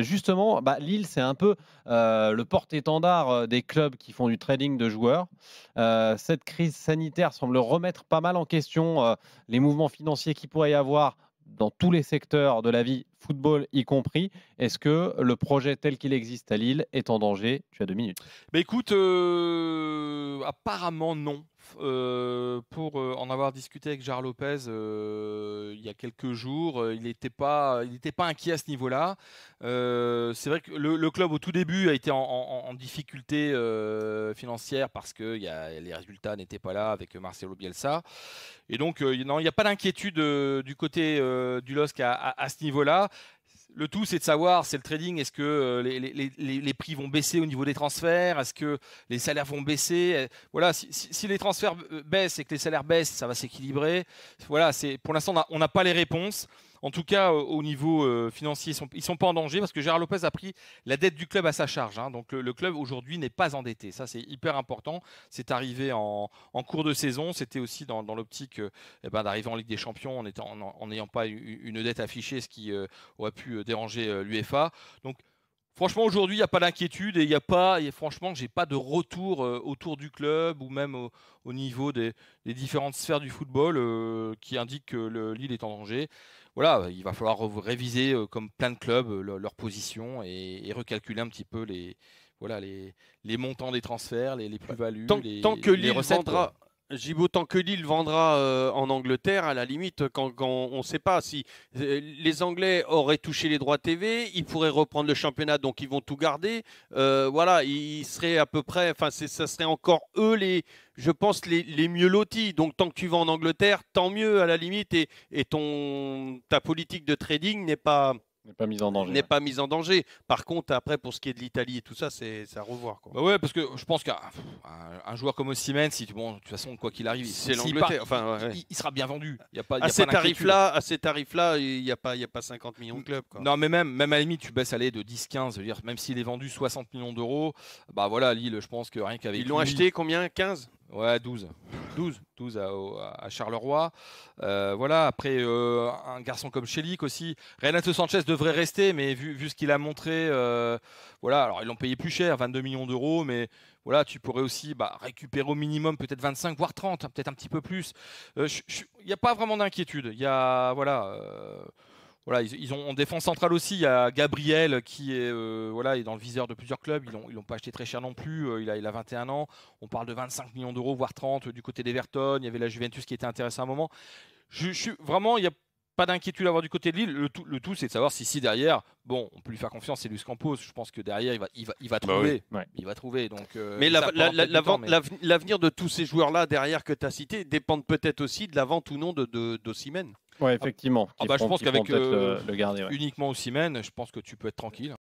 Justement, Lille, c'est un peu le porte-étendard des clubs qui font du trading de joueurs. Cette crise sanitaire semble remettre pas mal en question les mouvements financiers qu'il pourrait y avoir dans tous les secteurs de la vie, football y compris. Est-ce que le projet tel qu'il existe à Lille est en danger? Tu as 2 minutes. Bah écoute, apparemment non. Pour en avoir discuté avec Gérard Lopez il y a quelques jours, il n'était pas inquiet à ce niveau-là. C'est vrai que le club au tout début a été en difficulté financière parce que les résultats n'étaient pas là avec Marcelo Bielsa. Et donc, non, il n'y a pas d'inquiétude du côté du LOSC à ce niveau-là. Le tout, c'est de savoir, c'est le trading, est-ce que les prix vont baisser au niveau des transferts? Est-ce que les salaires vont baisser? Voilà, si les transferts baissent et que les salaires baissent, ça va s'équilibrer. Voilà, pour l'instant, on n'a pas les réponses. En tout cas, au niveau financier, ils sont pas en danger parce que Gérard Lopez a pris la dette du club à sa charge. Hein. Donc le club aujourd'hui n'est pas endetté. Ça, c'est hyper important. C'est arrivé en cours de saison. C'était aussi dans l'optique d'arriver en Ligue des Champions en n'ayant pas une dette affichée, ce qui aurait pu déranger l'UEFA. Donc franchement, aujourd'hui, il n'y a pas d'inquiétude et franchement, j'ai pas de retour autour du club ou même au niveau des différentes sphères du football qui indiquent que Lille est en danger. Voilà, il va falloir réviser comme plein de clubs leur position et recalculer un petit peu les montants des transferts, les plus-values, Tant que les Lille recettes. vendra, Gibaud, tant que Lille vendra en Angleterre, à la limite, quand on ne sait pas si les Anglais auraient touché les droits TV, ils pourraient reprendre le championnat, donc ils vont tout garder. Voilà, ils seraient à peu près, enfin, ça serait encore eux je pense, les mieux lotis. Donc tant que tu vas en Angleterre, tant mieux à la limite, et ta politique de trading n'est pas Mise en danger. n'est pas mise en danger. Par contre, après, pour ce qui est de l'Italie et tout ça, c'est à revoir, quoi. Bah ouais, parce que je pense qu'un joueur comme Osimhen, de toute façon, quoi qu'il arrive, C'est l'Angleterre. Enfin, ouais. il sera bien vendu. Il y a pas, À ces tarifs-là, il n'y a pas 50 millions de clubs, quoi. Non, mais même à la limite, tu baisses aller de 10-15, je veux dire, même s'il est vendu 60 millions d'euros, bah voilà, Lille, je pense que rien qu'avec Ils l'ont acheté combien? 15? Ouais, 12 à Charleroi. Voilà, après, un garçon comme Chelik aussi. Renato Sanchez devrait rester, mais vu ce qu'il a montré, voilà, alors ils l'ont payé plus cher, 22 millions d'euros, mais voilà, tu pourrais aussi récupérer au minimum peut-être 25, voire 30, hein, peut-être un petit peu plus. Il n'y a pas vraiment d'inquiétude. Il y a, voilà, ils ont en défense centrale aussi, il y a Gabriel qui est, est dans le viseur de plusieurs clubs. Ils l'ont pas acheté très cher non plus. Il a 21 ans. On parle de 25 millions d'euros, voire 30 du côté d'Everton. Il y avait la Juventus qui était intéressée à un moment. Vraiment, il n'y a pas d'inquiétude à avoir du côté de Lille. Le tout, c'est de savoir si derrière, bon, on peut lui faire confiance, c'est Luis Campos. Je pense que derrière, il va trouver. Oui. Ouais. Il va trouver. Donc, mais l'avenir de tous ces joueurs-là derrière que tu as cités dépendent peut-être aussi de la vente ou non d'Osimhen. Ouais, effectivement. Je pense qu'avec le garder. Ouais. uniquement Osimhen, je pense que tu peux être tranquille.